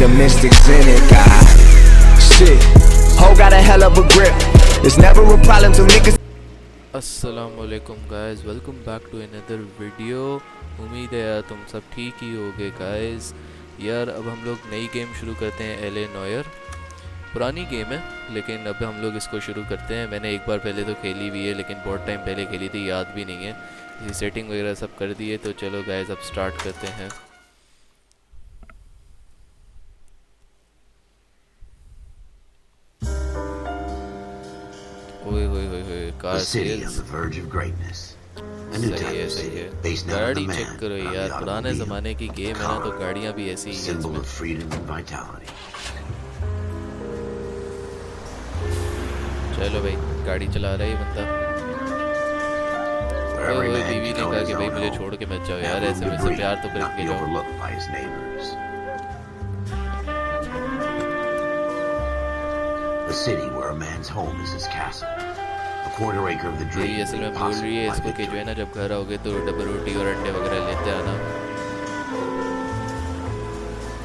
the mystics in it, God. Shit, ho got a hell of a grip. It's never a problem to niggas. अस्सलामुअलैकुम guys, welcome back to another video. उम्मीद है यार तुम सब ठीक ही होगे guys. यार अब हम लोग नई गेम शुरू करते हैं, एले नॉयर। पुरानी गेम है लेकिन अब हम लोग इसको शुरू करते हैं। मैंने एक बार पहले तो खेली हुई है लेकिन बहुत टाइम पहले खेली थी, याद भी नहीं है। ये सेटिंग वगैरह सब कर दी है, तो चलो गाइस अब स्टार्ट करते हैं। ओए होए होए होए, कार सेल्स सही है। गाड़ी चेक करो यार, पुराने ज़माने की गेम है ना, तो गाड़ियाँ भी ऐसी ही हैं इसमें। चलो भाई, गाड़ी चला रहा है ये बंदा। ओए ओए, बीवी ने कहा कि भाई मुझे छोड़ के मत जाओ यार, ऐसे मुझसे प्यार तो करके जाओ। The city where a man's home is his castle. A quarter acre of the dream. ये असल में बोल रही है इसको कि जो है ना, जब घर आओगे तो डबल रोटी और अंडे वगैरह लेते आना।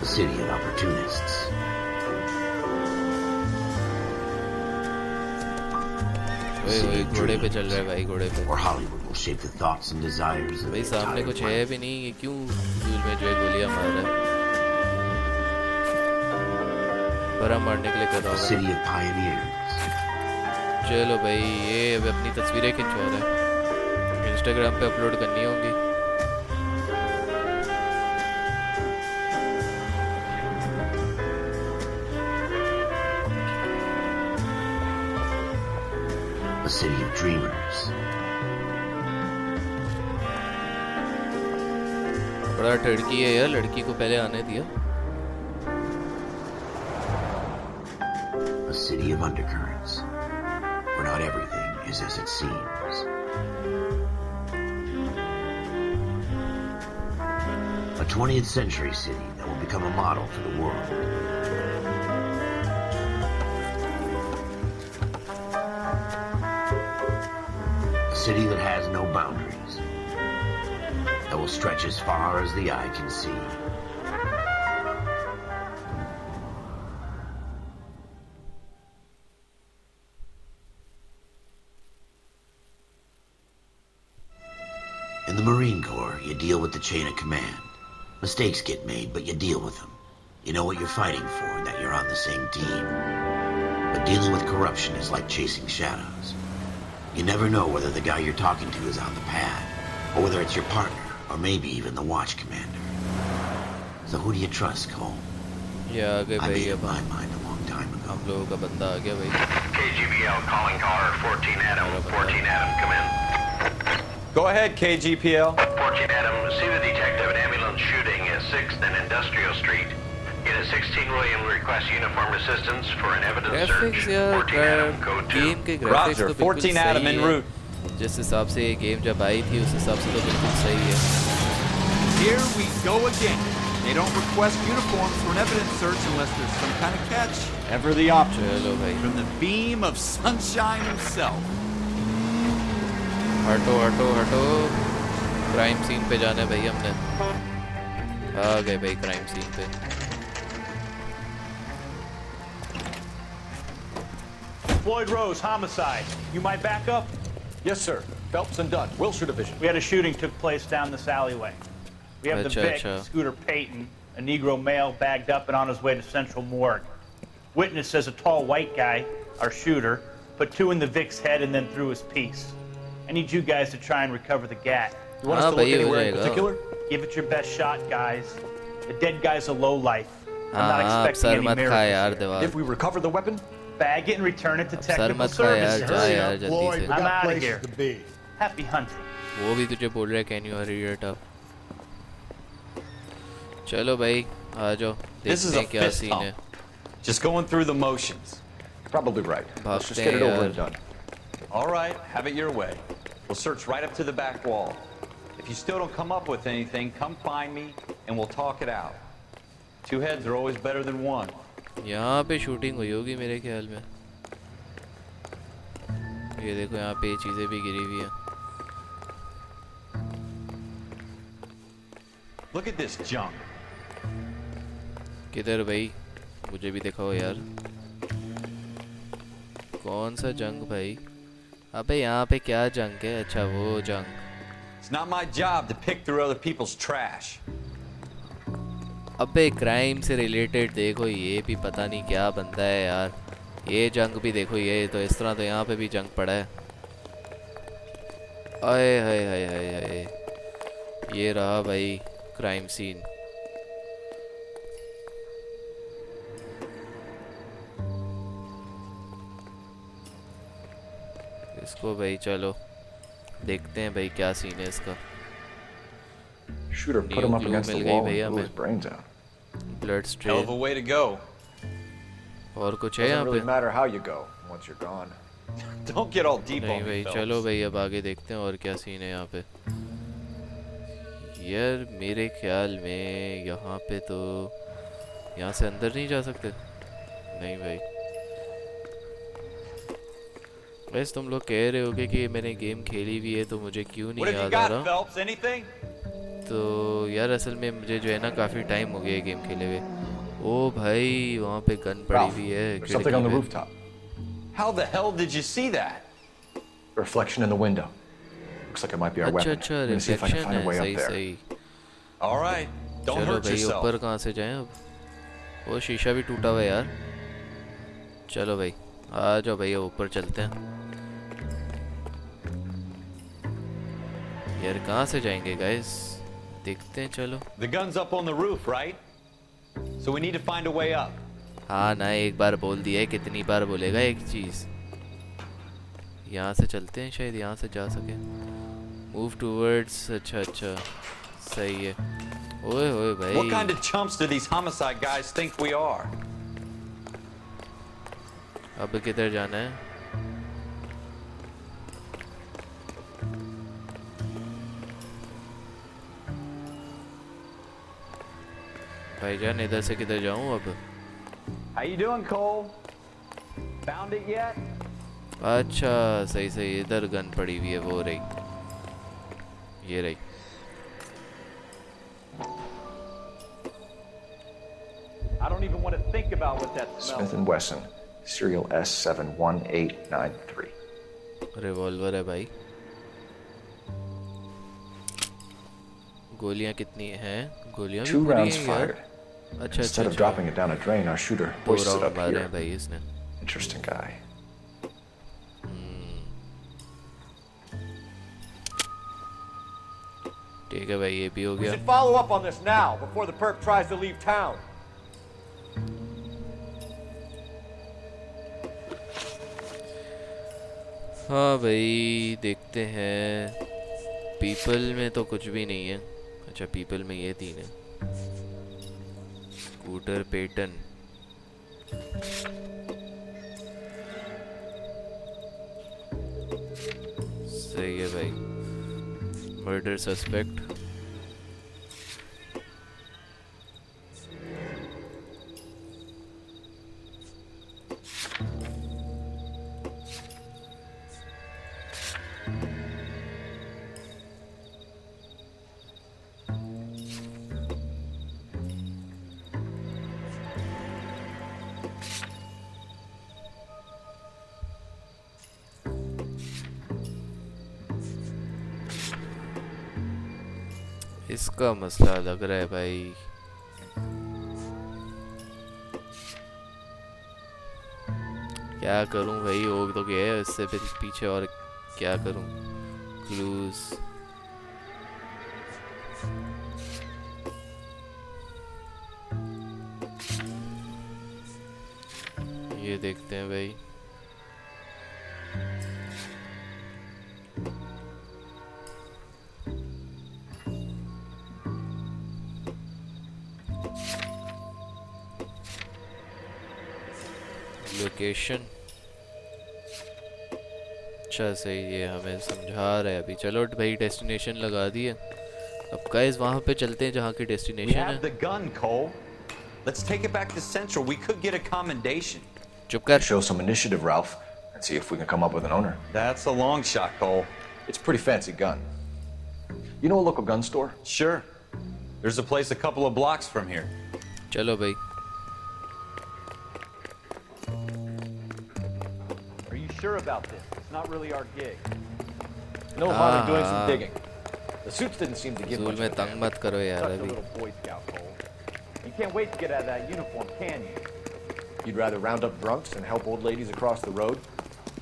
The city of opportunists. ओए ओए, घोड़े पे चल रहा है भाई, घोड़े पे। Where Hollywood will shape the thoughts and desires of भाई सामने कुछ है भी नहीं, ये क्यों फजूल में जो है गोलियां मार रहा है? बड़ा मारने के लिए कर रहा होगा। City of pioneers. चलो भाई, ये अब अपनी तस्वीरें खिंचवा रहा है, इंस्टाग्राम पे अपलोड करनी होंगी। A city of dreamers. बड़ा टड़की है यार, लड़की को पहले आने दिया। A city of undercurrents, where not everything is as it seems. A 20th century city that will become a model for the world. A city that has no boundaries, that will stretch as far as the eye can see. In the Marine Corps, you deal with the chain of command. Mistakes get made, but you deal with them. You know what you're fighting for and that you're on the same team. But dealing with corruption is like chasing shadows. You never know whether the guy you're talking to is on the pad, or whether it's your partner, or maybe even the watch commander. So who do you trust, Cole? Yeah, okay, I made up my mind a long time ago. हम लोगों का बंदा आ गया भाई। KGBL calling caller 14 Adam. 14 Adam, come in. Go ahead, KGPL. 14 Adam, see the detective at ambulance shooting at 6th and Industrial Street. Unit 16 William requests uniform assistance for an evidence search. 14 Adam, code 2. Game के graphics तो बिल्कुल 14 Adam en route. जिस हिसाब से ये game जब आई थी उस हिसाब से तो बिल्कुल सही है। Here we go again. They don't request uniforms for an evidence search unless there's some kind of catch. Ever the option. चलो भाई, From the beam of sunshine himself. हटो हटो हटो, क्राइम सीन पे जाना है भाई हमने। आ गए भाई क्राइम सीन पे। Floyd Rose, homicide. You might back up? Yes, sir. Phelps and Dunn, Wilshire Division. We had a shooting took place down this alleyway. We have the Vic, Scooter Payton, a Negro male bagged up and on his way to Central Morgue. Witness says a tall white guy, our shooter, put 2 in the Vic's head and then threw his piece. I need you guys to try and recover the gat. You want us to look anywhere in particular? Give it your best shot, guys. The dead guy's a low life. I'm not expecting any miracles. If we recover the weapon? Bag it and return it to technical services. Hurry up, Floyd. We I'm got out of places here. to be. Happy hunting. वो भी तुझे बोल रहा है, can you Hari it up? चलो भाई आ जाओ, देखते हैं क्या सीन है। Just going through the motions. Probably right. Let's just get it over and done. All right, have it your way. We'll search right up to the back wall. If you still don't come up with anything, come find me and we'll talk it out. 2 heads are always better than 1. यहाँ पे shooting हुई होगी मेरे ख्याल में। ये देखो यहाँ पे चीजें भी गिरी हुई हैं। Look at this junk. किधर भाई, मुझे भी दिखाओ यार। कौन सा जंग भाई? अबे यहाँ पे क्या जंग है? अच्छा वो जंग। It's not my job to pick through other people's trash. अबे क्राइम से रिलेटेड देखो, ये भी पता नहीं क्या बंदा है यार। ये जंग भी देखो, ये तो इस तरह तो यहाँ पे भी जंग पड़ा है। आए हाय हाय हाय हाय, ये रहा भाई क्राइम सीन। इसको भाई चलो देखते हैं भाई क्या सीन है इसका। Shooter put him up against the wall and blew his brains out. Blood Hell of strain. a way to go. और कुछ है यहाँ Doesn't really पे? matter how you go once you're gone. Don't get all deep नहीं on भाई me, चलो fellas. भाई अब आगे देखते हैं और क्या सीन है यहाँ पे। यार मेरे ख्याल में यहाँ पे तो यहाँ से अंदर नहीं जा सकते। नहीं भाई, वैसे तुम लोग कह रहे होगे कि मैंने गेम खेली हुई है तो मुझे क्यों नहीं What have you याद आ got, रहा। Phelps? Anything? तो यार असल में मुझे जो है ना काफ़ी टाइम हो गया है गेम खेले हुए। ओ भाई वहाँ पे गन पड़ी Ralph, हुई है there's something on the खिड़की पे। rooftop. How the hell did you see that? A reflection in the window. Looks like it might be our अच्छा weapon. अच्छा I'm gonna see if I can reflection find a है, way सही up there. सही। All right. Don't चलो hurt भाई yourself. ऊपर कहाँ से जाएं अब? वो शीशा भी टूटा हुआ है यार। चलो भाई आ जाओ भैया ऊपर चलते हैं। यार कहाँ से जाएंगे गाइस, देखते हैं चलो। The gun's up on the roof, right? So we need to find a way up. हाँ ना, एक बार बोल दिया है, कितनी बार बोलेगा एक चीज़। यहाँ से चलते हैं, शायद यहाँ से जा सके। मूव टूवर्ड्स, अच्छा अच्छा सही है। ओए ओए What भाई, kind of chumps do these homicide guys think we are? अब किधर जाना है? भाईजान इधर से किधर जाऊं अब? How you doing, Cole? Found it yet? अच्छा सही सही, इधर गन पड़ी हुई है, वो रही, ये रही। I don't even want to think about what that Smith smells. and Wesson, serial S71893. Revolver है भाई। गोलियां कितनी हैं? गोलियां भी Two पूरी rounds हैं यार। fired. अच्छा अच्छा Instead of dropping it down a drain, our shooter दो hoists it राउंड up मारे here. हैं भाई इसने। Interesting guy. ठीक है भाई, ये भी हो We गया। should follow up on this now, before the perp tries to leave town. हाँ भाई देखते हैं। पीपल में तो कुछ भी नहीं है। अच्छा पीपल में ये तीन है। स्कूटर पेटन, सही है भाई। मर्डर सस्पेक्ट, इसका मसला लग रहा है भाई। क्या करूं भाई, हो तो गया है, इससे फिर पीछे और क्या करूं? क्लूज, ये देखते हैं भाई। लोकेशन, अच्छा सही है, हमें समझा रहा है अभी। चलो भाई डेस्टिनेशन लगा दिए। अब गाइस वहाँ पे चलते हैं जहाँ की We डेस्टिनेशन have है। the gun, Cole. Let's take it back to Central. We could get a commendation. चुप कर। Show some initiative, Ralph, and see if we can come up with an owner. That's a long shot, Cole. It's a pretty fancy gun. You know a local gun store? Sure. There's a place a couple of blocks from here. चलो भाई sure about this. It's not really our gig. No harm in doing some digging. The suits didn't seem to give much. में तंग मत करो यार Such a अभी. little Boy Scout, Cole. You can't wait to get out of that uniform, can you? You'd rather round up drunks and help old ladies across the road?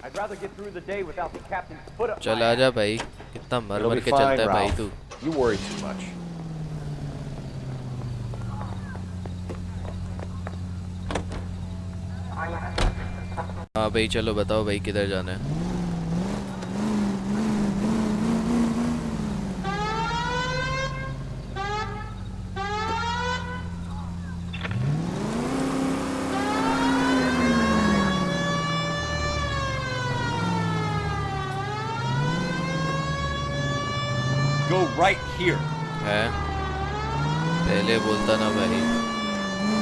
I'd rather get through the day without the captain's foot up चल my आजा ass. भाई. कितना मर It'll मर be के fine, चलता है भाई Ralph. तू. You worry too much. हाँ भाई चलो बताओ भाई किधर जाना है. Go right here. है पहले बोलता ना भाई.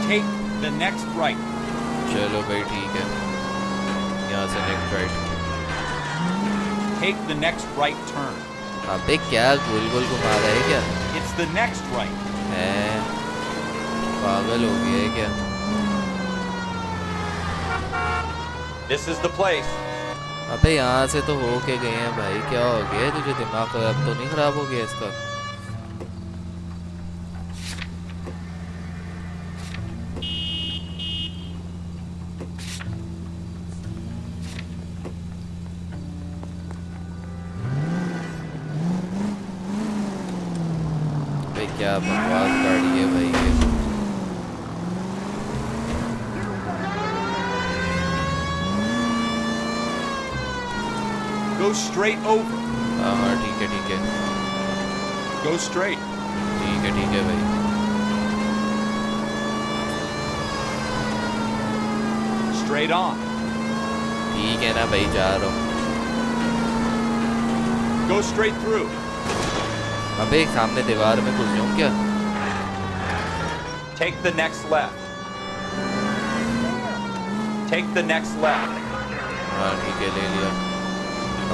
Take the next right. चलो भाई ठीक है. यहाँ से next right. Take the next right turn. अबे क्या गोल गोल घुमा रहा है क्या? It's the next right. है पागल हो गया है क्या? This is the place. अबे यहाँ से तो हो के गए हैं भाई. क्या हो गया है तुझे? दिमाग अब तो नहीं खराब हो गया इसका? भाई क्या बकवास गाड़ी है भाई ये. Go straight over. हाँ ठीक है ठीक है. Go straight. ठीक है भाई. Straight on. ठीक है ना भाई जा रहा हूँ. Go straight through. अबे सामने दीवार में घुस जाऊँ क्या? Take the next left. Take the next left. हाँ ठीक है ले लिया.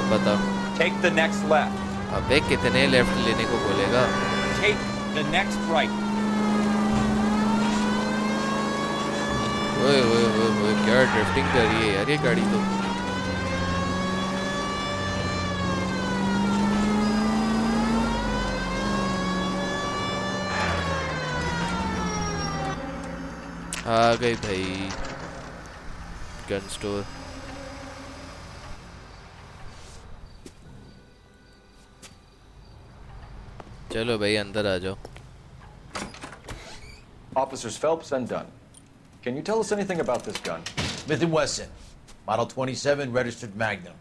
अब बताओ. Take the next left. अबे कितने लेफ्ट लेने को बोलेगा? Take the next right. ओए ओए ओए ओए क्या ड्रिफ्टिंग कर रही है यार ये गाड़ी तो. आ गई भाई गन स्टोर. चलो भाई अंदर आ जाओ. Officers Phelps and Dunn. Can you tell us anything about this gun? Smith & Wesson, Model 27, registered Magnum.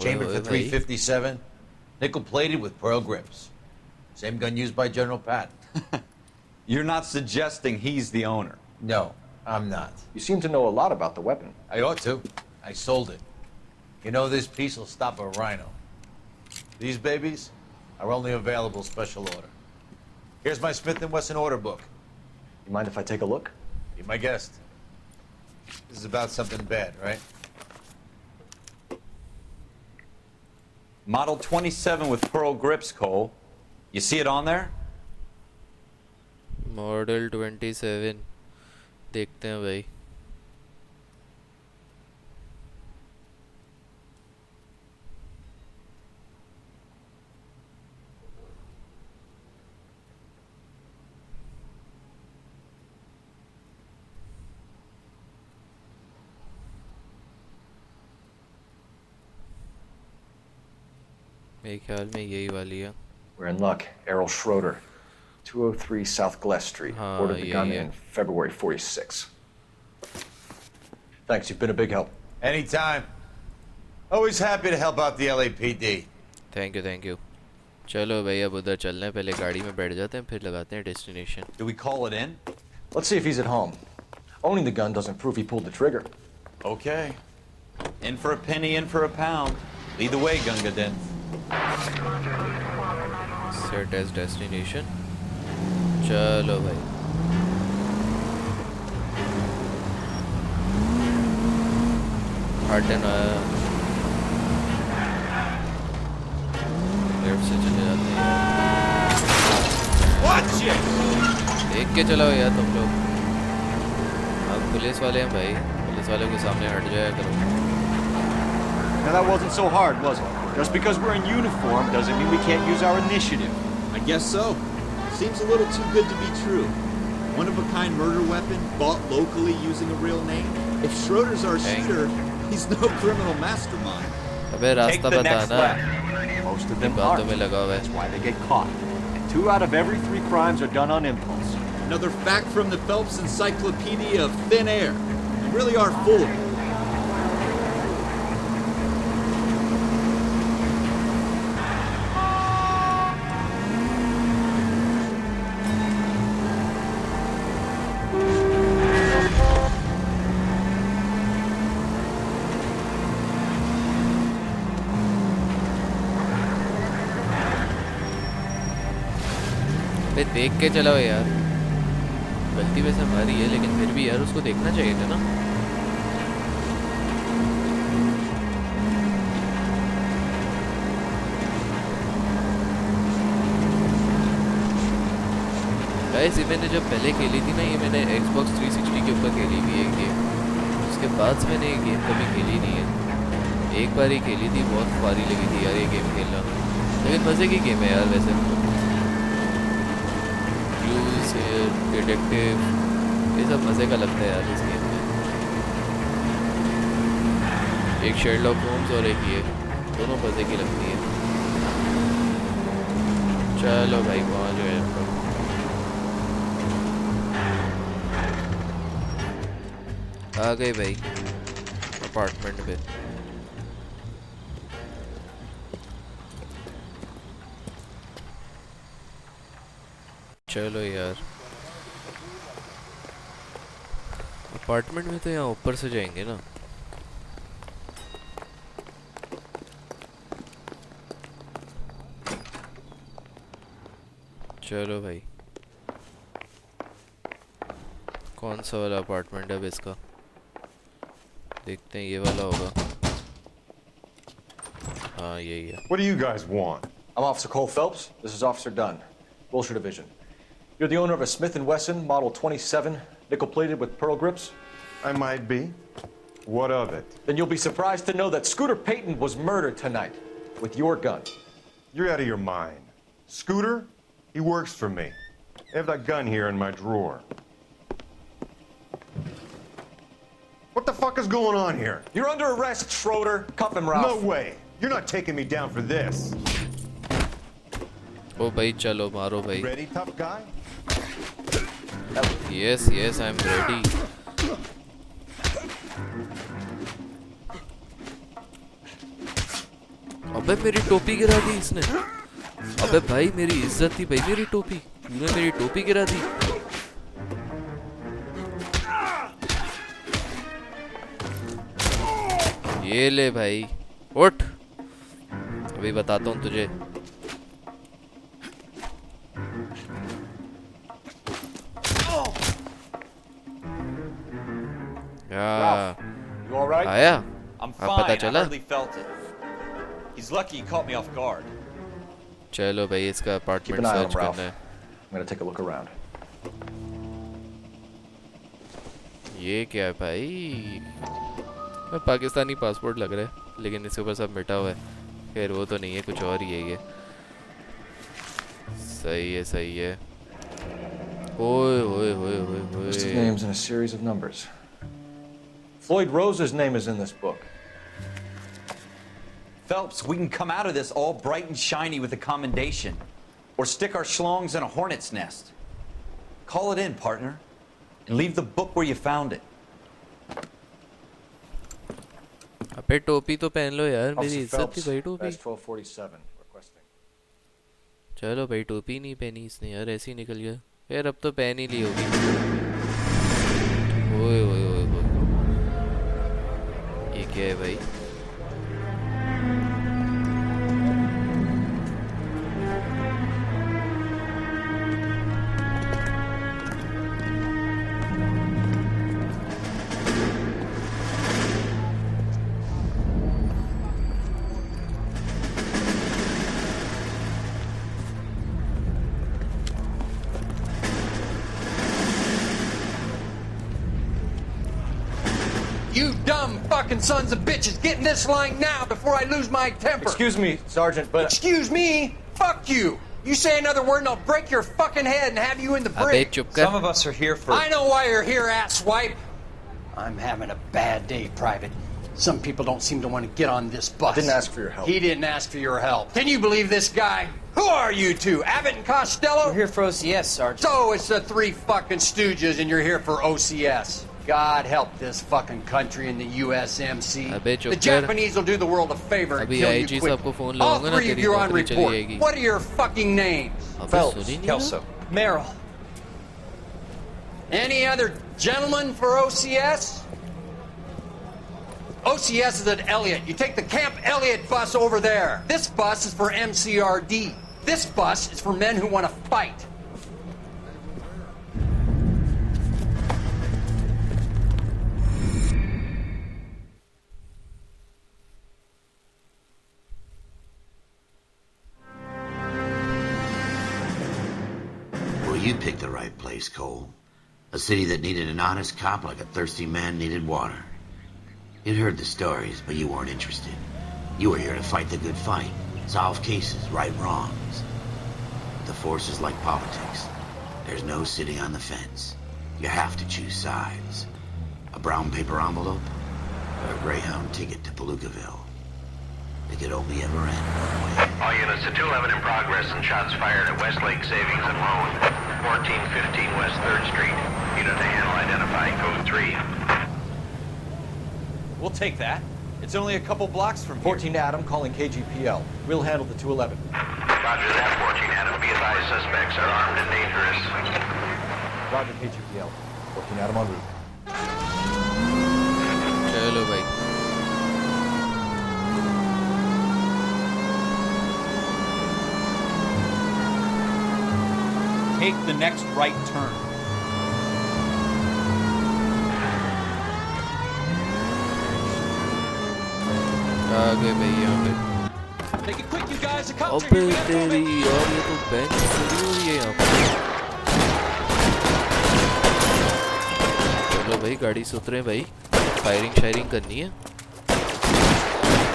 Chambered for Wait. .357, nickel-plated with pearl grips. Same gun used by General Patton. You're not suggesting he's the owner. No, I'm not. You seem to know a lot about the weapon. I ought to. I sold it. You know, this piece will stop a rhino. These babies are only available special order. Here's my Smith & Wesson order book. You mind if I take a look? Be my guest. This is about something bad, right? Model 27 with pearl grips, Cole. You see it on there? Model 27 देखते हैं भाई. मेरे ख्याल में यही वाली है. We're in luck. Errol Schroeder, 203 South Gless Street. हाँ, Ordered the gun yeah. in February 46. Thanks, you've been a big help. Anytime. Always happy to help out the LAPD. Thank you. चलो भाई अब उधर चलना है. पहले गाड़ी में बैठ जाते हैं फिर लगाते हैं destination. Do we call it in? Let's see if he's at home. Owning the gun doesn't prove he pulled the trigger. Okay. In for a penny, in for a pound. Lead the way, Gunga Din. Set as destination. चलो भाई. हट ना left से चले जाते हैं. देख के चलाओ यार तुम लोग. अब पुलिस वाले हैं भाई. पुलिस वाले के सामने हट जाया करो. Now that wasn't so hard, was it? Just because we're in uniform doesn't mean we can't use our initiative. I guess so. Seems a little too good to be true. One-of-a-kind murder weapon bought locally using a real name. If Schroeder's our shooter, he's no criminal mastermind. अबे रास्ता बताना. Most of them aren't. That's why they get caught. And 2 out of every 3 crimes are done on impulse. Another fact from the Phelps Encyclopedia of Thin Air. You really are full of it. बे देख के चलाओ यार. गलती वैसे हमारी है लेकिन फिर भी यार उसको देखना चाहिए था ना. गाइस ये मैंने जब पहले खेली थी ना, ये मैंने Xbox 360 के ऊपर खेली हुई है गेम. उसके बाद से मैंने ये गेम कभी खेली नहीं है. एक बार ही खेली थी, बहुत भारी लगी थी यार ये गेम खेलना. लेकिन मज़े की गेम है यार वैसे. डिटेक्टिव ये सब मज़े का लगता है यार इस गेम में. एक शेरलॉक होम्स और एक ये, दोनों मज़े की लगती है. चलो भाई पहुँच गए हम लोग. आ गए भाई अपार्टमेंट पे. चलो यार अपार्टमेंट में तो यहाँ ऊपर से जाएंगे ना. चलो भाई कौन सा वाला अपार्टमेंट है अब इसका, देखते हैं. ये वाला होगा. हाँ यही है. What do you guys want? I'm Officer Cole Phelps. This is Officer Dunn, Wilshire Division. You're the owner of a Smith & Wesson Model 27, nickel-plated with pearl grips? I might be. What of it? Then you'll be surprised to know that Scooter Payton was murdered tonight with your gun. You're out of your mind. Scooter? He works for me. I have that gun here in my drawer. What the fuck is going on here? You're under arrest, Schroeder. Cuff him, Ralph. No way. You're not taking me down for this. ओ भाई चलो मारो भाई. Ready, tough guy? Yes, yes, I'm ready. अबे मेरी टोपी गिरा दी इसने. अबे भाई मेरी इज्जत थी भाई मेरी टोपी. तूने मेरी टोपी गिरा दी. ये ले भाई उठ. अभी बताता हूँ तुझे. Ralph, you all right? आया. I'm अब पता fine. I चला. hardly felt it. He's lucky he caught me off guard. चलो भाई इसका Keep apartment an eye on search him, Ralph. करना है. I'm gonna take a look around. ये क्या है भाई. पाकिस्तानी पासपोर्ट लग रहा है लेकिन इसके ऊपर सब मिटा हुआ है. खैर वो तो नहीं है, कुछ और ही है ये. सही है सही है. ओए ओए ओए ओए ओए. List of names and a series of numbers. Floyd Rose's name is in this book. Phelps, we can come out of this all bright and shiny with a commendation. Or stick our schlongs in a hornet's nest. Call it in, partner. And leave the book where you found it. अबे टोपी तो पहन लो यार. मेरी Officer इज्जत थी Phelps, भाई टोपी. badge 1247, requesting. चलो भाई टोपी नहीं पहनी इसने यार, ऐसे ही निकल गया. यार अब तो पहन ही ली होगी. ओए ओए ओए ओए. ये क्या है भाई. You dumb fucking sons of bitches, get in this line now before I lose my temper. Excuse me, Sergeant, but... Excuse me? Fuck you. You say another word and I'll break your fucking head and have you in the brig. Some of us are here for... I know why you're here, asswipe. I'm having a bad day, Private. Some people don't seem to want to get on this bus. I didn't ask for your help. He didn't ask for your help. Can you believe this guy? Who are you two? Abbott and Costello? We're here for OCS, Sergeant. So it's the three fucking stooges and you're here for OCS. God help this fucking country and the USMC. The Japanese will do the world a favor and kill you quick. All three of you are on report. What are your fucking names? Phelps, Kelso, Merrill. Any other gentlemen for OCS? OCS is at Elliott. You take the Camp Elliott bus over there. This bus is for MCRD. This bus is for men who want to fight. Well, you picked the right place, Cole. A city that needed an honest cop like a thirsty man needed water. You'd heard the stories, but you weren't interested. You were here to fight the good fight, solve cases, right wrongs. The force is like politics. There's no sitting on the fence. You have to choose sides. A brown paper envelope or a Greyhound ticket to Palookaville. It could only ever end one way. All units to 211 in progress and shots fired at Westlake Savings and Loan, 1415 West 3rd Street. Unit to handle identifying code 3. We'll take that. It's only a couple blocks from here. 14 Adam calling KGPL. We'll handle the 211. Roger that, 14 Adam. Be advised, suspects are armed and dangerous. Roger KGPL. 14 Adam en route. चलो भाई. Take the next right turn. आगे भाई यहाँ पे. Make it quick, you guys. The cops are अबे here. तेरी यार ये तो बेंच खड़ी हुई है यहाँ पे. चलो भाई गाड़ी से उतरे भाई. फायरिंग शायरिंग करनी है.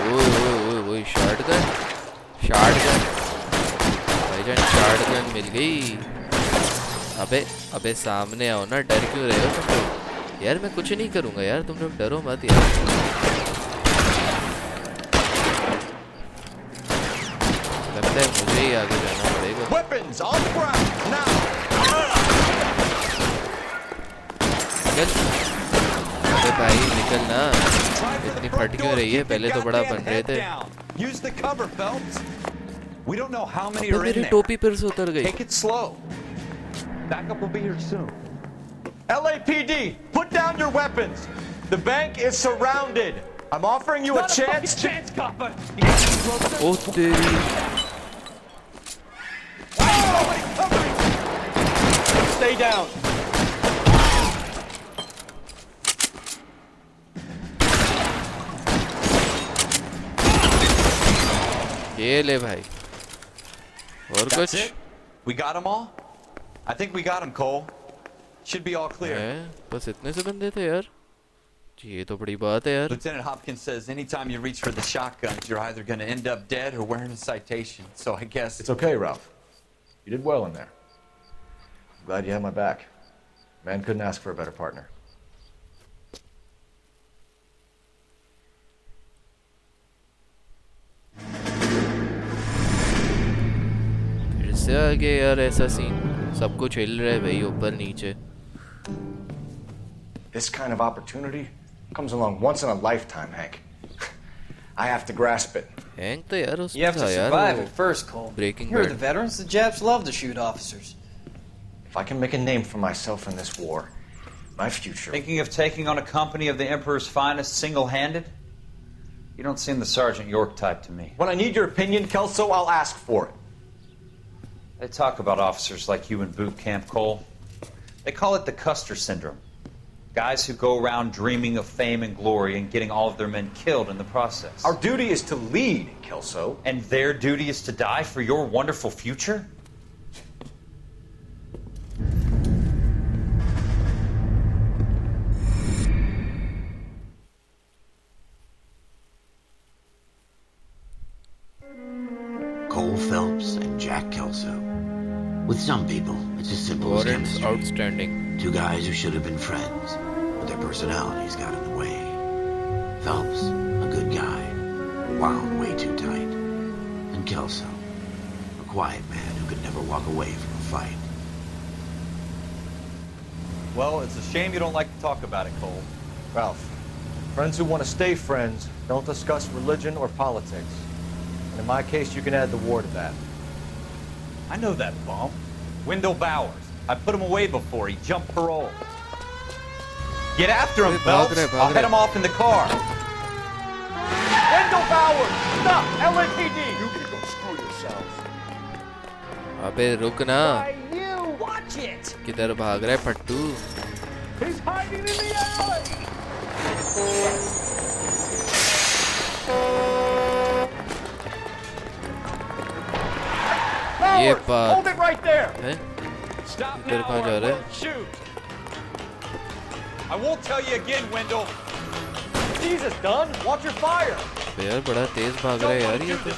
ओए ओए ओए ओए शॉटगन भाईजान शॉटगन मिल गई. अबे अबे सामने आओ ना. डर क्यों रहे हो तुम लोग यार? मैं कुछ नहीं करूँगा यार. तुम लोग डरो मत यार. लगता है मुझे ही आगे जाना पड़ेगा. Weapons on the ground now. निकल. अबे भाई निकल ना. इतनी फट क्यों रही है? पहले तो बड़ा बन रहे थे. Use the cover, Phelps. We don't know how many are in मेरी there. टोपी फिर से उतर गई. Take it slow. Backup will be here soon. LAPD, put down your weapons. The bank is surrounded. I'm offering you a chance to... copper. ओ तेरी. Stay down. ये ले भाई. और That's कुछ? it? We got them all? I think we got them, Cole. Should be all clear. बस इतने से बंदे थे यार. ये तो बड़ी बात है यार. Lieutenant Hopkins says anytime you reach for the shotguns, you're either going to end up dead or wearing a citation. So I guess... It's okay, Ralph. You did well in there. I'm glad you had my back. Man couldn't ask for a better partner. फिर से आगे यार ऐसा scene. सब कुछ हिल रहा है भाई ऊपर नीचे. This kind of opportunity comes along once in a lifetime, Hank. I have to grasp it. Hank तो यार उसमें You have to था यार survive वो it first, Cole. Breaking Here are Bad. the veterans. The Japs love to shoot officers. If I can make a name for myself in this war, my future... Thinking of taking on a company of the Emperor's finest single-handed? You don't seem the Sergeant York type to me. When I need your opinion, Kelso, I'll ask for it. They talk about officers like you in boot camp, Cole. They call it the Custer syndrome. Guys who go around dreaming of fame and glory and getting all of their men killed in the process. Our duty is to lead, Kelso. And their duty is to die for your wonderful future? Phelps and Jack Kelso. With some people, it's as simple as Warrants chemistry. outstanding. Two guys who should have been friends, but their personalities got in the way. Phelps, a good guy, wound way too tight. And Kelso, a quiet man who could never walk away from a fight. Well, it's a shame you don't like to talk about it, Cole. Ralph, friends who want to stay friends don't discuss religion or politics. And in my case, you can add the war to that. I know that bum. Wendell Bowers. I put him away before. He jumped parole. Get after him, Phelps. I'll head him off in the car. Wendell Bowers! Stop! LAPD! You can go screw yourselves. अबे रुक ना. You watch it! किधर भाग रहा है फट्टू? He's hiding in the alley! ये बात. Hold it right there! हैं? Stop इधर now कहाँ or जा I रहा है? won't shoot! I won't tell you again, Wendell. Jesus, Dunn, watch your fire! यार बड़ा तेज भाग रहा है यार ये तो.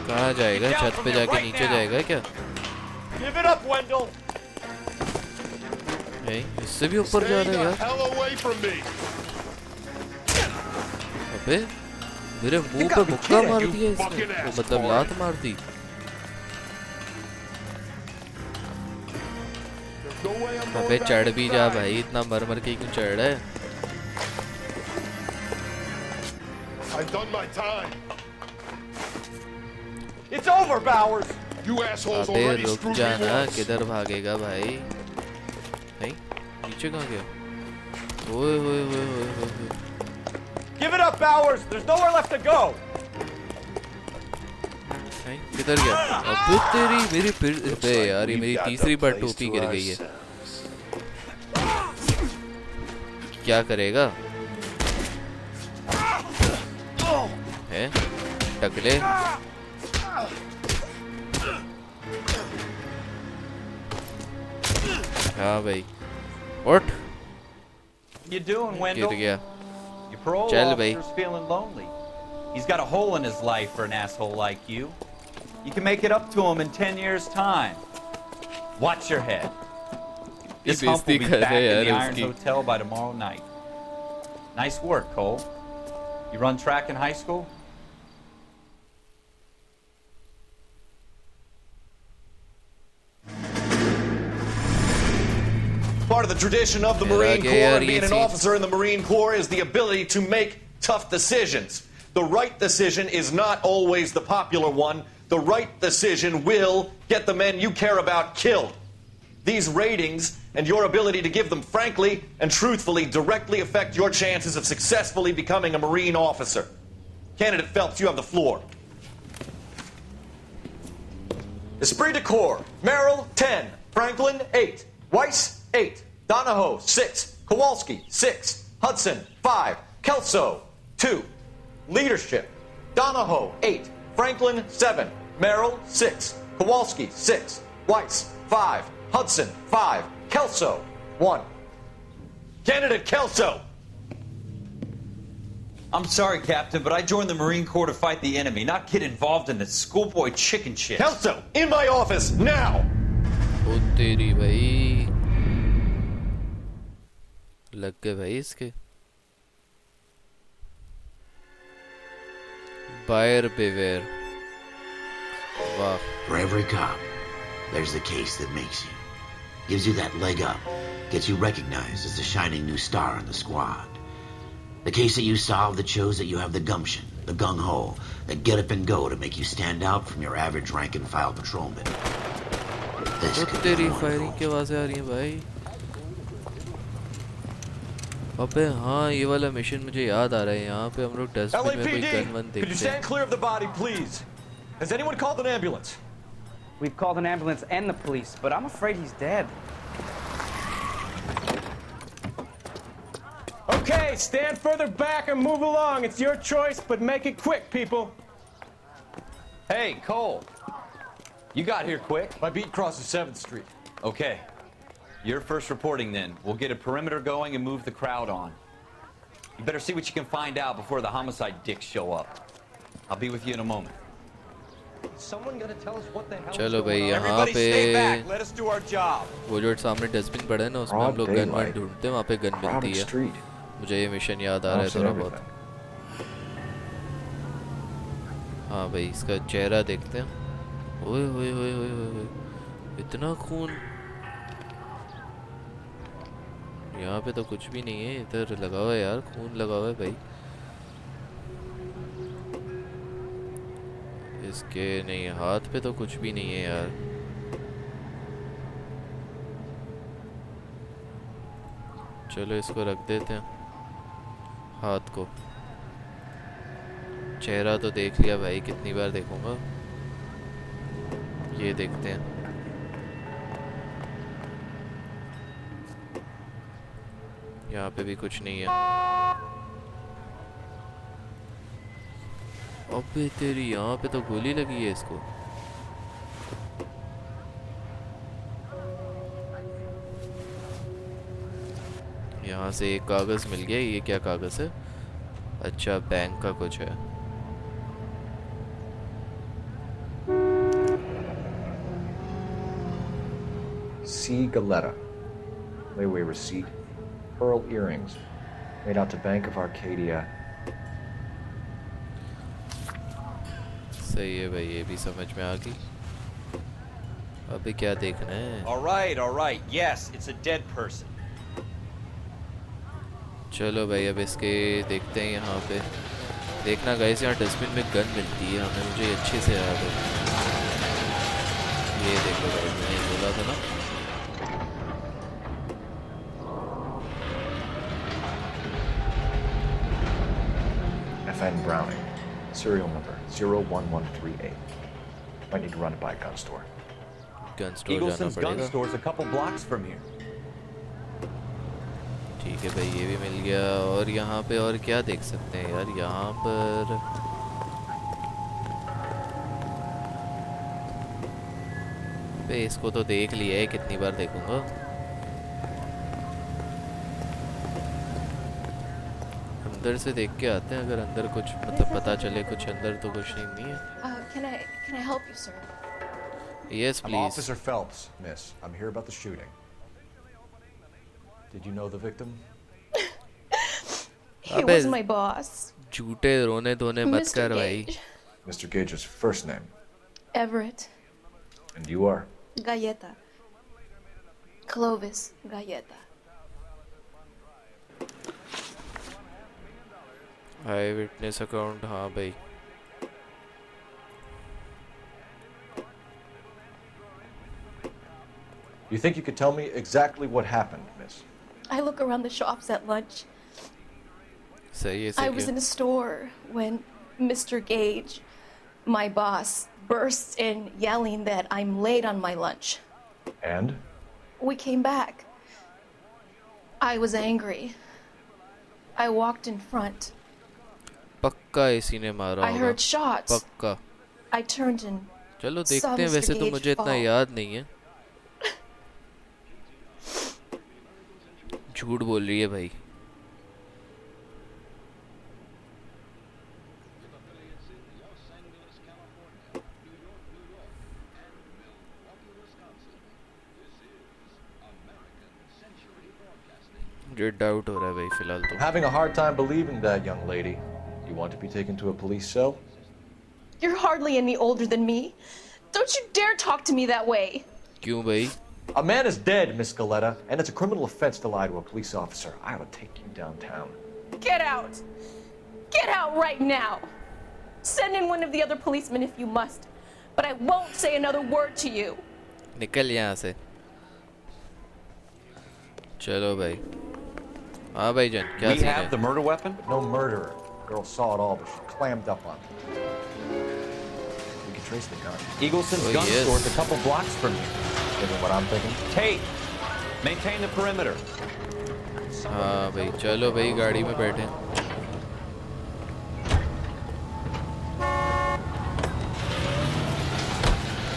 कहाँ जाएगा? छत पे जाके नीचे जाएगा क्या? Give it up, Wendell. नहीं, इससे भी ऊपर जा रहा है यार. अबे मेरे मुंह पे मुक्का मार दिया इसने. तो मतलब लात मार दी. अबे चढ़ भी जा भाई. इतना मर मर के क्यों चढ़ रहा है? I've done my time. It's over, Bowers. You assholes अबे already रुक screwed me जाना. once. किधर भागेगा भाई? नहीं, नीचे कहाँ गया? ओए ओए ओए ओए ओए. Give it up, Bowers. There's nowhere left to go. नहीं, किधर गया? अबे तेरी मेरी फिर. अबे यार ये मेरी तीसरी बार टोपी गिर गई है. क्या करेगा? हैं? टकले. हाँ भाई. What? You doing, Wendell? गिर गया. Your parole चल भाई. officer's feeling lonely. He's got a hole in his life for an asshole like you. You can make it up to him in 10 years' time. Watch your head. This hump will be back in the Irons Hotel by tomorrow night. Nice work, Cole. You run track in high school? Part of the tradition of the Marine Corps and being an officer in the Marine Corps is the ability to make tough decisions. The right decision is not always the popular one. The right decision will get the men you care about killed. These ratings and your ability to give them frankly and truthfully directly affect your chances of successfully becoming a Marine officer. Candidate Phelps, you have the floor. Esprit de Corps, Merrill, 10. Franklin, 8. Weiss, 8. Donahoe, 6. Kowalski, 6. Hudson, 5. Kelso, 2. Leadership, Donahoe, 8. Franklin, 7. Merrill, 6. Kowalski, 6. Weiss, 5. Hudson, 5. Kelso, 1. Candidate Kelso! I'm sorry, Captain, but I joined the Marine Corps to fight the enemy, not get involved in this schoolboy chicken shit. Kelso, in my office, now! ओ तेरी भाई. लग गए भाई इसके. Buyer beware. Wow. For every cop, there's the case that makes you. Gives you that leg up. Gets you recognized as the shining new star in the squad. The case that you solve that shows that you have the gumption, the gung-ho, that get up and go to make you stand out from your average rank-and-file patrolman. This could be तेरी firing की आवाज़ें आ रही हैं भाई. अबे हाँ ये वाला मिशन मुझे याद आ रहा है. यहाँ पे हम लोग डस्टबिन में कोई गन वन could you देखते stand हैं. clear of the body, please? Has anyone called an ambulance? We've called an ambulance and the police, but I'm afraid he's dead. Okay, stand further back and move along. It's your choice, but make it quick, people. Hey, Cole. You got here quick. My beat crosses 7th Street. Okay. You're first reporting then. We'll get a perimeter going and move the crowd on. You better see what you can find out before the homicide dicks show up. I'll be with you in a moment. चलो भाई यहाँ पे वो जो सामने dustbin पड़ा है ना उसमें हम लोग गन वन ढूंढते हैं, वहाँ पे गन मिलती है। मुझे ये मिशन याद आ रहा है थोड़ा बहुत। हाँ भाई इसका चेहरा देखते हैं। ओए ओए ओए ओए ओए इतना खून। यहाँ पे तो कुछ भी नहीं है, इधर लगा हुआ है यार, खून लगा हुआ है भाई। इसके नहीं हाथ पे तो कुछ भी नहीं है यार। चलो इसको रख देते हैं हाथ को। चेहरा तो देख लिया भाई, कितनी बार देखूंगा। ये देखते हैं। यहाँ पे भी कुछ नहीं है। अबे तेरी, यहाँ पे तो गोली लगी है इसको। यहाँ से एक कागज मिल गया। ये क्या कागज है? अच्छा बैंक का कुछ है। C. Galetta. Layaway receipt. Pearl earrings. Made out to Bank of Arcadia. सही है भाई, ये भी समझ में आ गई। अभी क्या देखना है? All right. Yes, it's a dead person. चलो भाई अब इसके देखते हैं। यहाँ पे देखना गाइस, यहाँ डस्टबिन में गन मिलती है हमें, मुझे अच्छे से याद है। ये देखो भाई, मैंने बोला था ना। FN Browning. Serial number 01138. Might need to run it by a gun store. Gun store Eagleson's gun store is a couple blocks from here. ठीक है भाई, ये भी मिल गया। और यहाँ पे और क्या देख सकते हैं यार? यहाँ पर पे इसको तो देख लिया है, कितनी बार देखूंगा। अंदर से देख के आते हैं, अगर अंदर कुछ मतलब पता चले कुछ। अंदर तो कुछ नहीं है। Can I help you, sir? Yes, please. I'm Officer Phelps, miss. I'm here about the shooting. Did you know the victim? He was my boss. झूठे रोने धोने मत कर भाई। Mr. Gage's first name? Everett. And you are? Galleta. Clovis Galleta. I witness account, हाँ भाई। You think you could tell me exactly what happened, miss? I look around the shops at lunch. सही है, I was in a store when Mr. Gage, my boss, bursts in yelling that I'm late on my lunch. And? We came back. I was angry. I walked in front. पक्का इसी ने मारा I होगा। heard shots. पक्का। I turned and चलो saw देखते हैं। Mr. वैसे तो Gage मुझे इतना fall. याद नहीं है। झूठ बोल रही है भाई। मुझे डाउट हो रहा है भाई फिलहाल तो। Having a hard time believing that, young lady. You want to be taken to a police cell? You're hardly any older than me. Don't you dare talk to me that way. क्यों भाई? A man is dead, Miss Galetta, and it's a criminal offense to lie to a police officer. I will take you downtown. Get out. Get out right now. Send in one of the other policemen if you must. But I won't say another word to you. निकल यहाँ से। चलो भाई। हाँ भाई जान, क्या We have the murder weapon? No murderer. Girl saw it all, but she clammed up on it. We can trace the gun. Eagleson's gun store is a couple blocks from here. Given what I'm thinking? Tate, maintain the perimeter. हाँ भाई चलो भाई, गाड़ी में बैठे।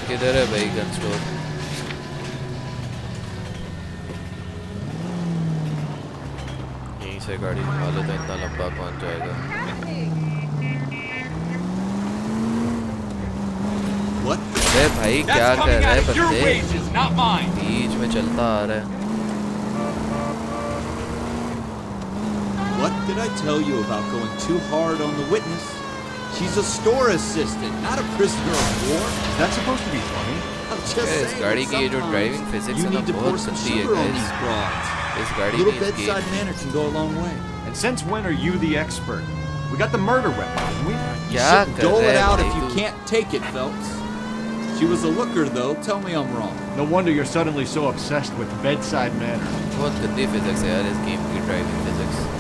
किधर है भाई गन स्टोर? यहीं से गाड़ी निकालो तो इतना लंबा कौन जाएगा। अरे भाई क्या कर रहा है बंदे? mine. बीच में चलता आ रहा है. What did I tell you about going too hard on the witness? She's a store assistant, not a prisoner of war. That's supposed to be funny. I'm just saying. इस गाड़ी की ये जो ड्राइविंग फिजिक्स You है ना need to pour बहुत some गंदी है sugar on guys. these broads. इस A गाड़ी little में इसकी bedside manner can go a long way. And since when are you the expert? We got the murder weapon, didn't we? You क्या shouldn't कर dole रहा it है out भाई if you तू? can't take it, Phelps. She was a looker, though. Tell me I'm wrong. No wonder you're suddenly so obsessed with bedside manner. बहुत गंदी physics है यार इस गेम की ड्राइविंग फिजिक्स.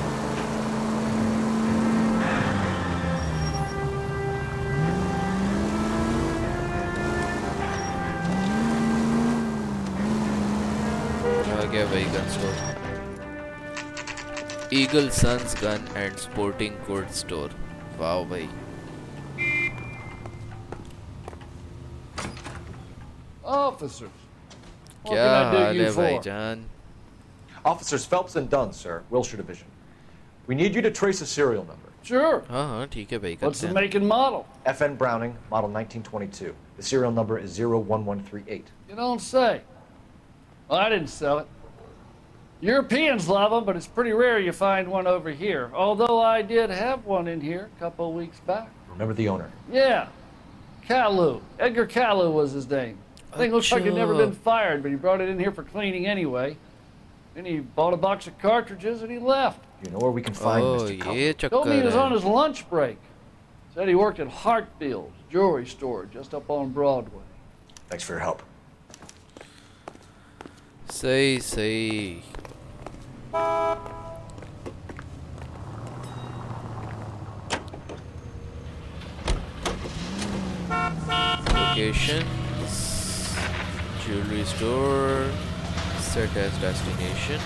आ गया भाई gun store. Eagle sons gun and sporting goods store. Wow भाई. Officers. What क्या can I do हाल you है for? भाईजान? Officers Phelps and Dunn, sir, Wilshire Division. We need you to trace a serial number. Sure. हाँ हाँ ठीक है भाई What's करते the हैं. make and model? FN Browning, model 1922. The serial number is 01138. You don't say. Well, I didn't sell it. Europeans love them, but it's pretty rare you find one over here. Although I did have one in here a couple of weeks back. Remember the owner. Yeah. Kalu. Edgar Kalu was his name. I think it looks like he'd never been fired, but he brought it in here for cleaning anyway. Then he bought a box of cartridges and he left. You know where we can find Oh Mr. Cullen? ये Told me he चक्कर was on है. his lunch break. Said he worked at Hartfield's jewelry store just up on Broadway. Thanks for your help. सही सही. Locations, jewelry store, set as destination.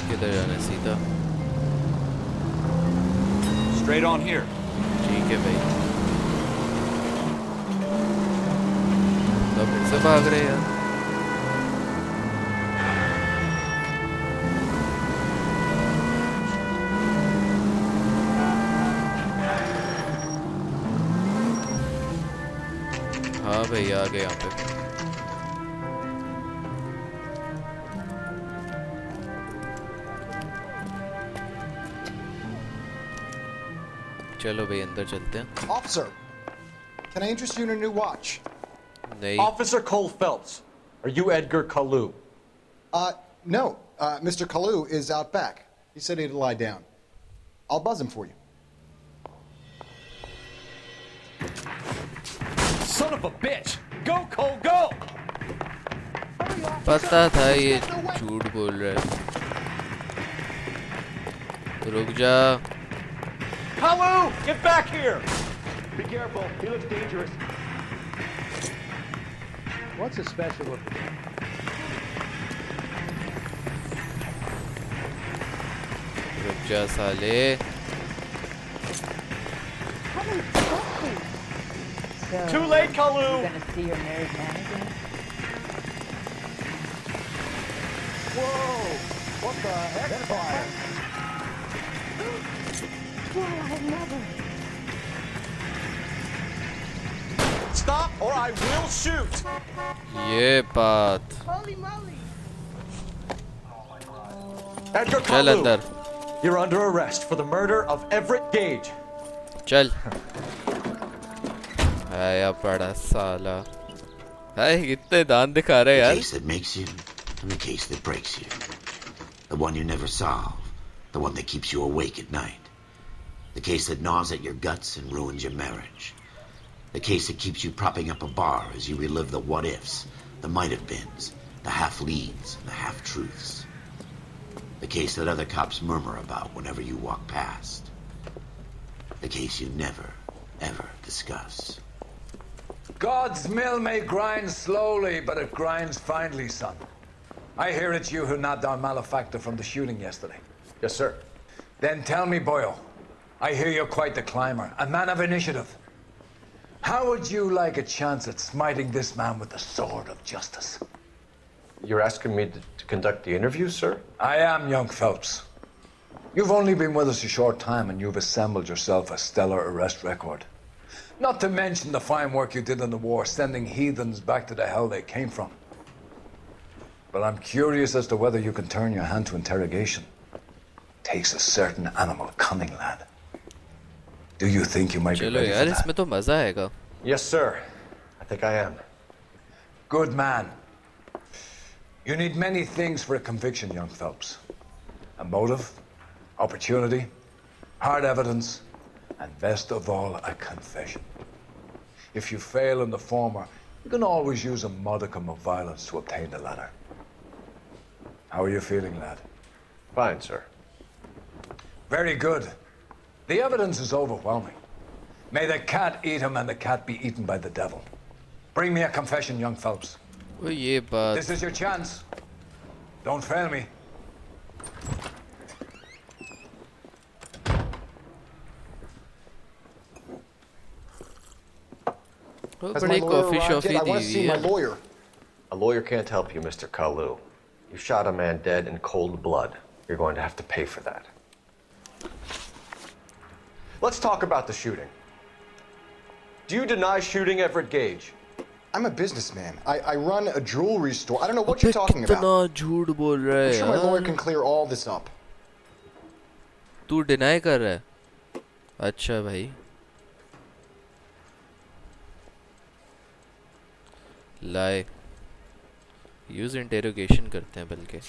किधर जाना है सीधा? Straight on here. ठीक है भाई. तो फिर से भाग रहे हैं यार. हाँ भाई आ गए यहाँ पे. चलो भाई अंदर चलते हैं. Officer, can I interest you in a new watch? नहीं. Officer Cole Phelps, are you Edgar Kalu? No. Mr. Kalu is out back. He said he'd lie down. I'll buzz him for you. Son of a bitch! Go, Cole, go! पता था ये झूठ बोल रहा है. रुक जा. Kalu, get back here! Be careful, he looks dangerous. What's his special? रुक जा साले. Too late, Kalu! You're gonna see your married man again? Whoa! What the heck? Fire! Whoa, I've never. Stop or I will shoot! ये बात. Holy moly! Edgar चल Kalu, अंदर. you're under arrest for the murder of Everett Gage. चल. आया बड़ा साला. हाय कितने दांत दिखा रहे The यार. case that makes you and the case that breaks you. The one you never solve. The one that keeps you awake at night. The case that gnaws at your guts and ruins your marriage. The case that keeps you propping up a bar as you relive the what-ifs, the might-have-beens, the half-leads, and the half-truths. The case that other cops murmur about whenever you walk past. The case you never, ever discuss. God's mill may grind slowly, but it grinds finely, son. I hear it's you who nabbed our malefactor from the shooting yesterday. Yes, sir. Then tell me, Boyle, I hear you're quite the climber, a man of initiative. How would you like a chance at smiting this man with the sword of justice? You're asking me to conduct the interview, sir? I am, young Phelps. You've only been with us a short time and you've assembled yourself a stellar arrest record. Not to mention the fine work you did in the war, sending heathens back to the hell they came from. But I'm curious as to whether you can turn your hand to interrogation. Takes a certain animal cunning, lad. Do you think you might be ready for that? इसमें तो मजा आएगा. Yes, sir. I think I am. Good man. You need many things for a conviction, young Phelps. A motive, opportunity, hard evidence, and best of all, a confession. If you fail in the former, you can always use a modicum of violence to obtain the latter. How are you feeling, lad? Fine, sir. Very good. The evidence is overwhelming. May the cat eat him and the cat be eaten by the devil. Bring me a confession, young Phelps. Oh yeah, but this is your chance. Don't fail me. Has my lawyer arrived yet? I want to see my lawyer. A lawyer can't help you, Mr. Kalu. You shot a man dead in cold blood. You're going to have to pay for that. Let's talk about the shooting. Do you deny shooting Everett Gage? I'm a businessman. I run a jewelry store. I don't know what you're talking about. I'm sure my lawyer can clear all this up. तू deny कर रहा है? अच्छा भाई. Lie. Use interrogation करते हैं बल्कि.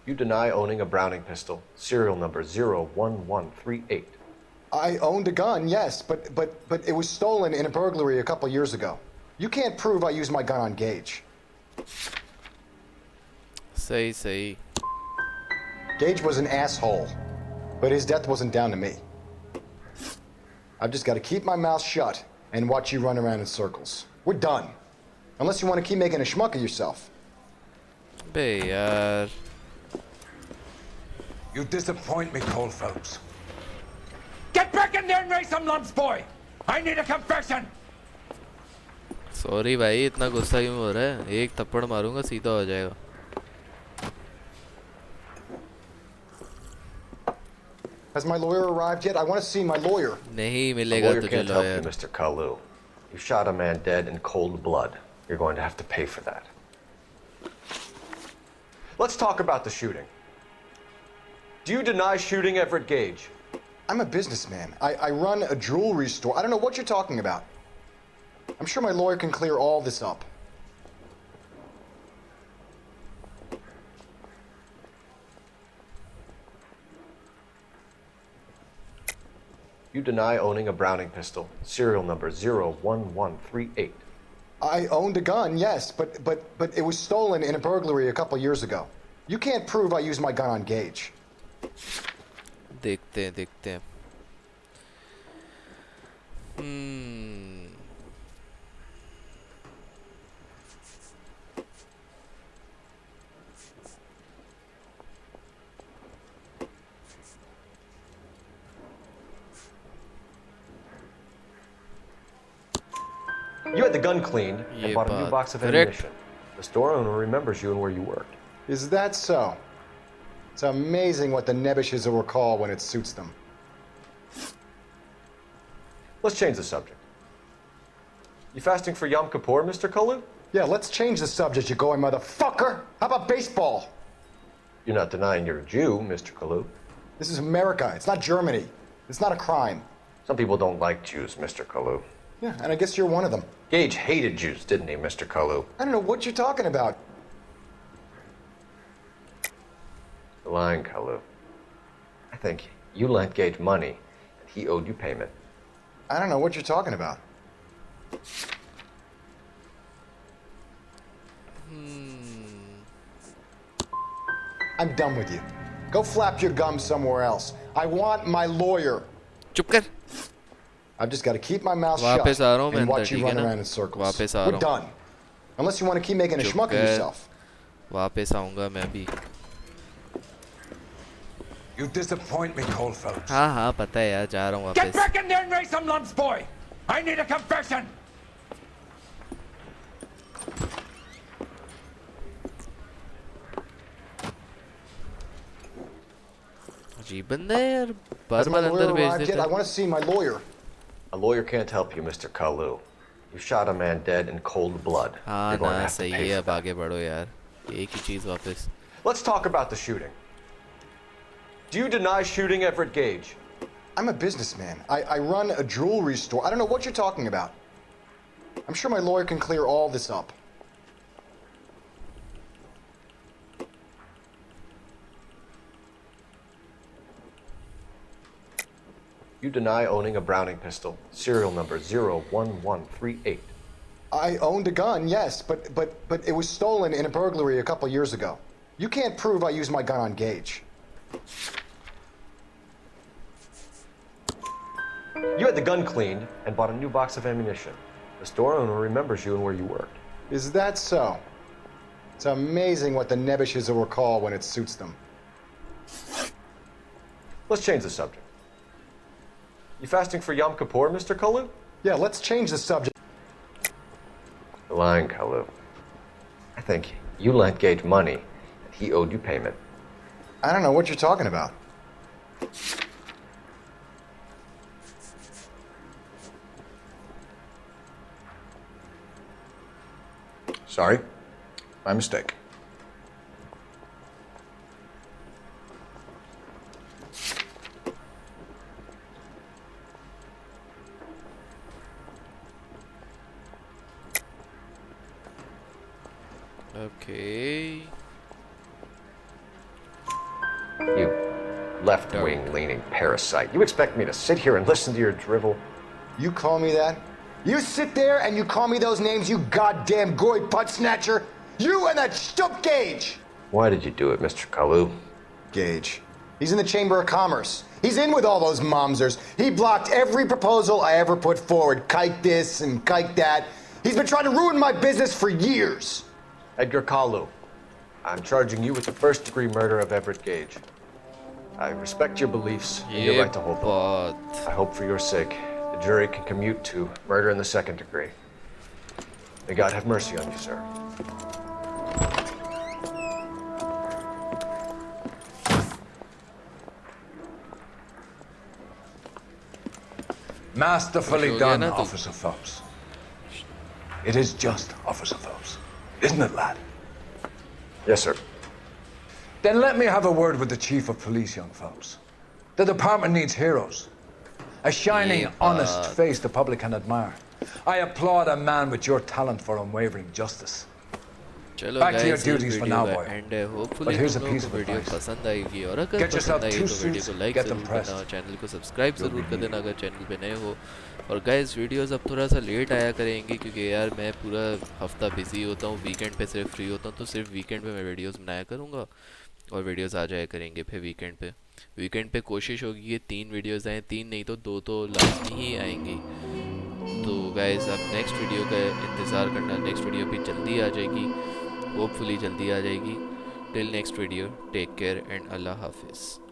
You deny owning a Browning pistol, serial number 01138. I owned a gun, yes, but it was stolen in a burglary a couple years ago. You can't prove I used my gun on Gage. Say. Gage was an asshole, but his death wasn't down to me. I've just got to keep my mouth shut and watch you run around in circles. We're done. Unless you want to keep making a schmuck of yourself. Be yaar. You disappoint me, Cole Phelps. Get back in there and raise some lumps, boy! I need a confession! Sorry भाई इतना गुस्सा क्यों हो रहा है? एक थप्पड़ मारूंगा सीधा हो जाएगा. Has my lawyer arrived yet? I want to see my lawyer. नहीं मिलेगा तुझे can't help lawyer. you, Mr. Kalu. You shot a man dead in cold blood. You're going to have to pay for that. Let's talk about the shooting. Do you deny shooting Everett Gage? I'm a businessman. I run a jewelry store. I don't know what you're talking about. I'm sure my lawyer can clear all this up. You deny owning a Browning pistol, serial number 01138. I owned a gun, yes, but it was stolen in a burglary a couple years ago. You can't prove I used my gun on Gage. देखते हैं. You had the gun cleaned and bought a new box of ammunition. The store owner remembers you and where you worked. Is that so? It's amazing what the Nebbishes will recall when it suits them. Let's change the subject. You fasting for Yom Kippur, Mr. Kalu? Yeah, let's change the subject, you going motherfucker. How about baseball? You're not denying you're a Jew, Mr. Kalu. This is America. It's not Germany. It's not a crime. Some people don't like Jews, Mr. Kalu. Yeah, and I guess you're one of them. Gage hated Jews, didn't he, Mr. Kalu? I don't know what you're talking about. You're lying, Kalu. I think you lent Gage money, and he owed you payment. I don't know what you're talking about. I'm done with you. Go flap your gums somewhere else. I want my lawyer. चुप कर. I've just got to keep my mouth वापस आ रहा हूँ shut मैं and watch अंदर, you ठीक है run ना? around in circles. वापस आ We're रहा हूँ. done. Unless you want to keep making a schmuck of yourself. वापस आऊँगा मैं भी. You disappoint me, Cole Phelps. हाँ हाँ पता है यार, जा रहा हूँ Get वापस. back in there and raise some lumps, boy. I need a confession. अजीब बंदा है यार, बार Has my बार lawyer अंदर भेज arrived yet? देता I want to see my lawyer. A lawyer can't help you, Mr. Kalu. You shot a man dead in cold blood. हाँ You're going to ना have to सही pay है, for अब आगे बढ़ो यार, एक ही चीज़ वापस. Let's talk about the shooting. Do you deny shooting Everett Gage? I'm a businessman. I run a jewelry store. I don't know what you're talking about. I'm sure my lawyer can clear all this up. You deny owning a Browning pistol, serial number 01138. I owned a gun, yes, but it was stolen in a burglary a couple years ago. You can't prove I used my gun on Gage. You had the gun cleaned and bought a new box of ammunition. The store owner remembers you and where you worked. Is that so? It's amazing what the nebbishes will recall when it suits them. Let's change the subject. You fasting for Yom Kippur, Mr. Kalu? Yeah, let's change the subject. You're lying, Kalu. I think you lent Gage money and he owed you payment. I don't know what you're talking about. Sorry. My mistake. Okay. You left-wing leaning parasite. You expect me to sit here and listen to your drivel? You call me that? You sit there and you call me those names, you goddamn goy putt snatcher? You and that stup Gage! Why did you do it, Mr. Kalu? Gage. He's in the Chamber of Commerce. He's in with all those momsers. He blocked every proposal I ever put forward. Kike this and kike that. He's been trying to ruin my business for years. Edgar Kalu, I'm charging you with the first-degree murder of Everett Gage. I respect your beliefs and your right to hold them. I hope for your sake the jury can commute to murder in the second degree. May God have mercy on you, sir. Masterfully done, Officer Phelps. It is just Officer Phelps. Isn't it, lad? Yes, sir. Then let me have a word with the Chief of Police, young Phelps. The department needs heroes. A shining, honest face the public can admire. I applaud a man with your talent for unwavering justice. चलो Back to your guys, duties for now, boy. And hopefully But here's a तुम piece लोगों of को video advice. पसंद आएगी, और अगर Get yourself पसंद आई two तो वीडियो suits, को लाइक get them जरूर pressed. करना और चैनल को सब्सक्राइब You'll ज़रूर be कर देना अगर चैनल पे नए हो. और गाइस वीडियोस अब थोड़ा सा लेट आया करेंगे क्योंकि यार मैं पूरा हफ्ता बिजी होता हूँ, वीकेंड पे सिर्फ फ्री होता हूँ, तो सिर्फ वीकेंड पे मैं वीडियोस बनाया करूँगा और वीडियोस आ जाया करेंगे फिर वीकेंड पे कोशिश होगी कि 3 वीडियोस आएँ, 3 नहीं तो 2 तो लाजमी ही आएंगी. तो गाइस अब नेक्स्ट वीडियो का इंतज़ार करना, नेक्स्ट वीडियो भी जल्दी आ जाएगी, होपफुली जल्दी आ जाएगी. Till next video, take care and अल्लाह हाफिज़.